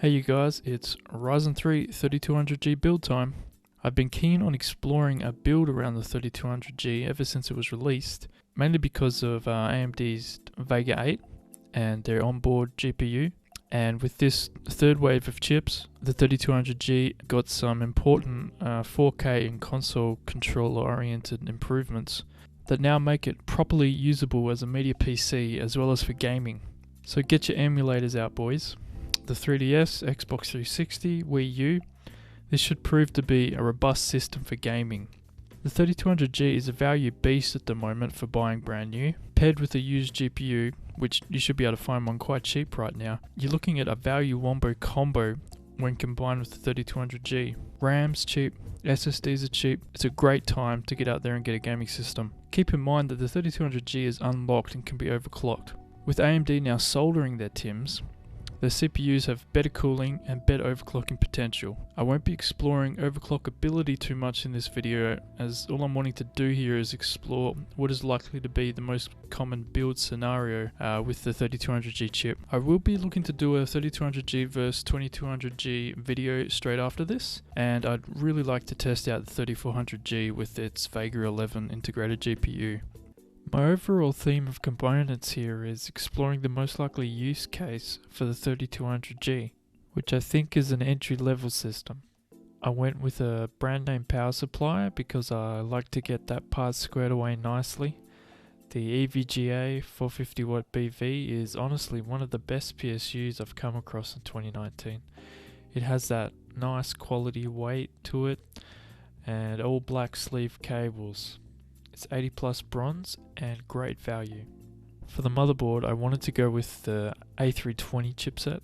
Hey you guys, it's Ryzen 3 3200G build time. I've been keen on exploring a build around the 3200G ever since it was released, mainly because of AMD's Vega 8 and their onboard GPU. And with this third wave of chips, the 3200G got some important 4K and console controller oriented improvements that now make it properly usable as a media PC as well as for gaming. So get your emulators out, boys. The 3DS, Xbox 360, Wii U. This should prove to be a robust system for gaming. The 3200G is a value beast at the moment for buying brand new. Paired with a used GPU, which you should be able to find one quite cheap right now, you're looking at a value wombo combo when combined with the 3200G. RAM's cheap, SSDs are cheap. It's a great time to get out there and get a gaming system. Keep in mind that the 3200G is unlocked and can be overclocked. With AMD now soldering their TIMs, the CPUs have better cooling and better overclocking potential. I won't be exploring overclockability too much in this video, as all I'm wanting to do here is explore what is likely to be the most common build scenario with the 3200G chip. I will be looking to do a 3200G versus 2200G video straight after this, and I'd really like to test out the 3400G with its Vega 11 integrated GPU. My overall theme of components here is exploring the most likely use case for the 3200G, which I think is an entry-level system. I went with a brand name power supply because I like to get that part squared away nicely. The EVGA 450W BV is honestly one of the best PSUs I've come across in 2019. It has that nice quality weight to it and all black sleeve cables. It's 80 plus bronze and great value. For the motherboard, I wanted to go with the A320 chipset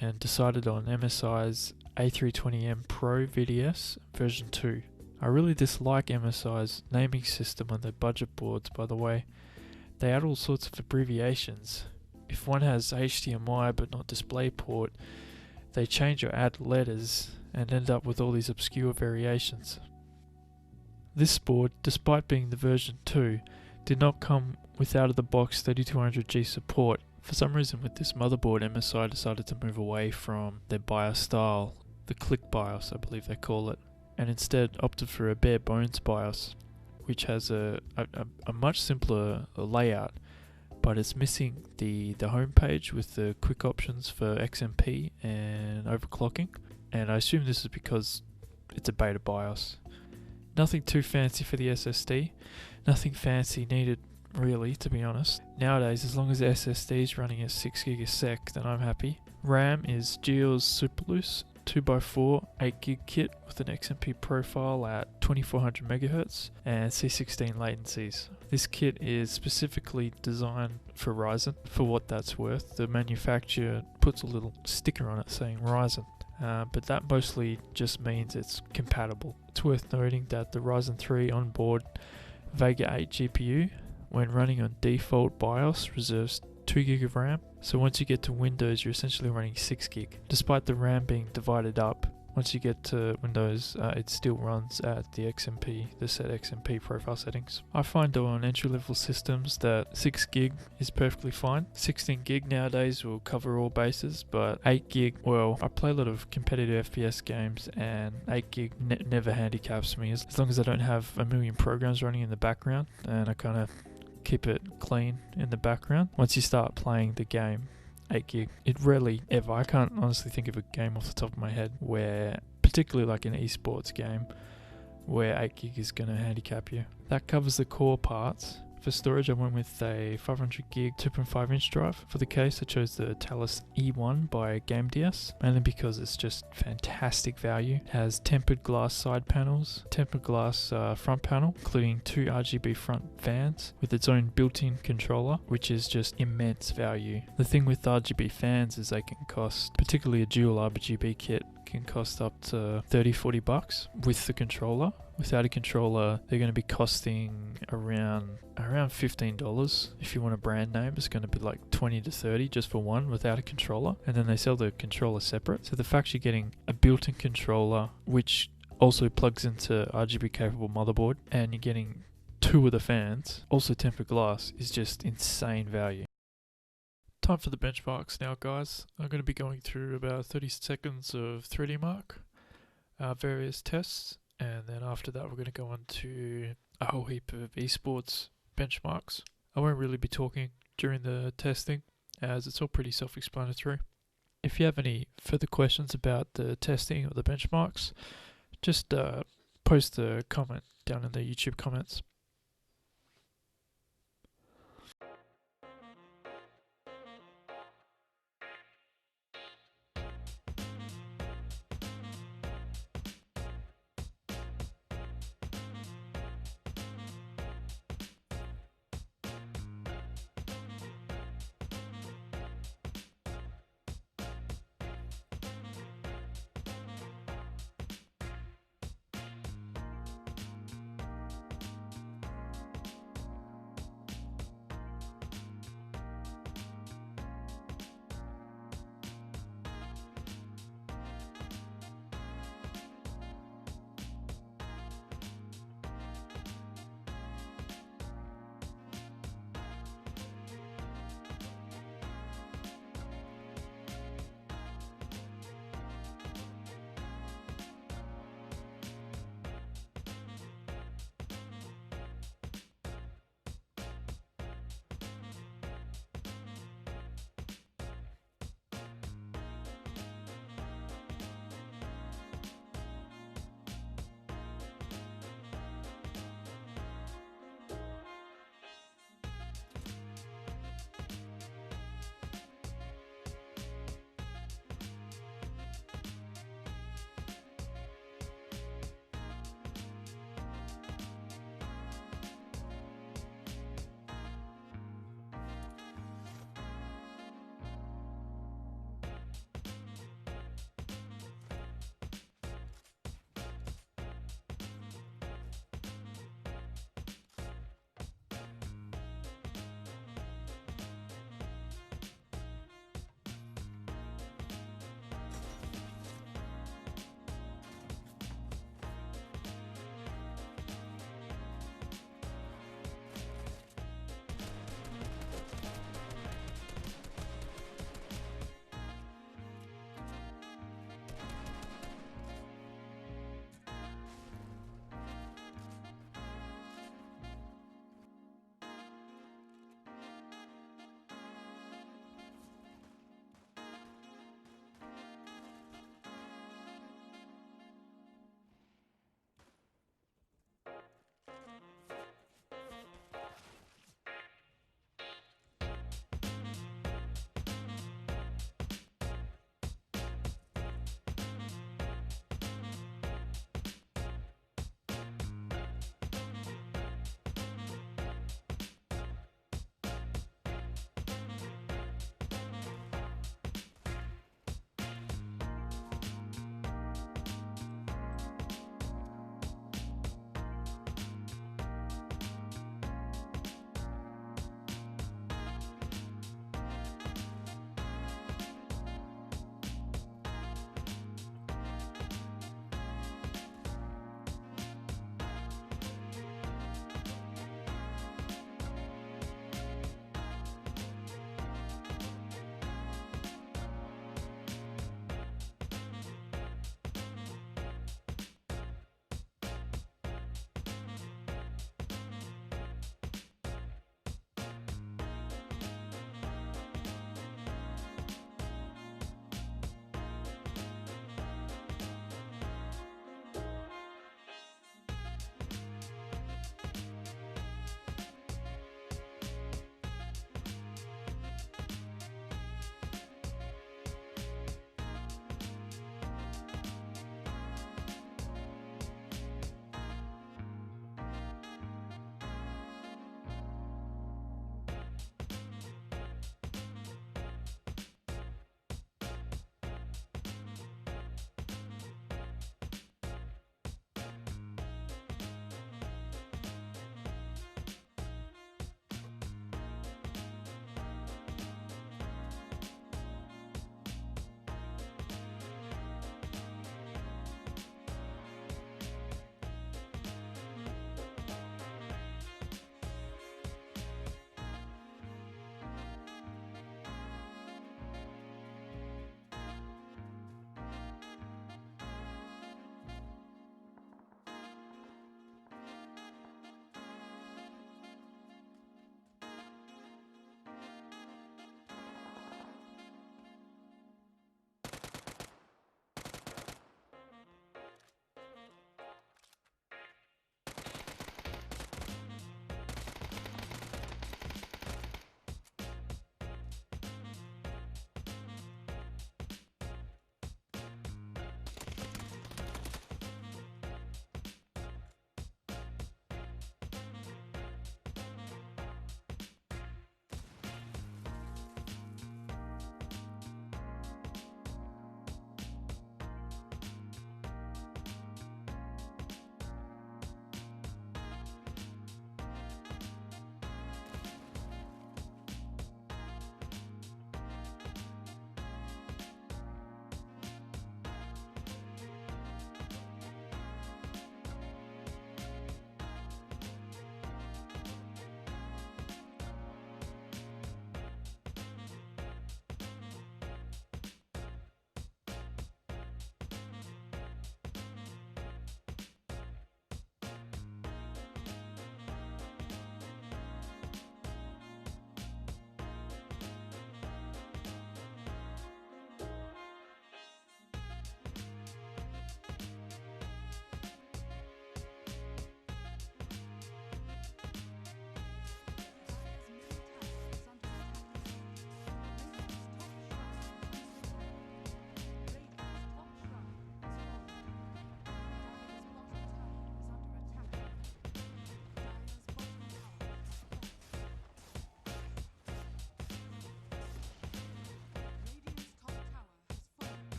and decided on MSI's A320M Pro VDS version 2. I really dislike MSI's naming system on their budget boards, by the way. They add all sorts of abbreviations. If one has HDMI but not DisplayPort, they change or add letters and end up with all these obscure variations. This board, despite being the version 2, did not come with out-of-the-box 3200G support. For some reason with this motherboard, MSI decided to move away from their BIOS style, the click BIOS I believe they call it, and instead opted for a bare bones BIOS, which has a much simpler layout, but it's missing the home page with the quick options for XMP and overclocking, and I assume this is because it's a beta BIOS. Nothing too fancy for the SSD, nothing fancy needed really, to be honest. Nowadays, as long as the SSD is running at 6GB a sec, then I'm happy. RAM is GeiL's Superluce 2x4 8GB kit with an XMP profile at 2400 MHz and C16 latencies. This kit is specifically designed for Ryzen. For what that's worth, the manufacturer puts a little sticker on it saying Ryzen. But that mostly just means it's compatible. It's worth noting that the Ryzen 3 onboard Vega 8 GPU, when running on default BIOS, reserves 2GB of RAM. So once you get to Windows, you're essentially running 6GB. Despite the RAM being divided up, once you get to Windows, it still runs at the set XMP profile settings. I find on entry-level systems that 6GB is perfectly fine. 16GB nowadays will cover all bases, but 8GB, well, I play a lot of competitive FPS games and 8GB never handicaps me as long as I don't have a million programs running in the background and I kind of keep it clean in the background. Once you start playing the game, 8GB, it rarely ever, I can't honestly think of a game off the top of my head where, particularly like an esports game, where 8GB is going to handicap you. That covers the core parts. For storage, I went with a 500GB 2.5 inch drive. For the case, I chose the Talus E1 by GameDS, mainly because it's just fantastic value. It has tempered glass side panels, tempered glass front panel, including 2 RGB front fans with its own built-in controller, which is just immense value. The thing with RGB fans is they can cost, particularly a dual RGB kit, can cost up to $30-40 with the controller. Without a controller, they're going to be costing around $15. If you want a brand name, it's going to be like $20 to $30 just for one without a controller, and then they sell the controller separate. So the fact you're getting a built-in controller which also plugs into RGB capable motherboard, and you're getting 2 of the fans, also tempered glass, is just insane value. Time for the benchmarks now, guys. I'm going to be going through about 30 seconds of 3D Mark, various tests, and then after that we're going to go on to a whole heap of esports benchmarks. I won't really be talking during the testing, as it's all pretty self-explanatory. If you have any further questions about the testing or the benchmarks, just post a comment down in the YouTube comments.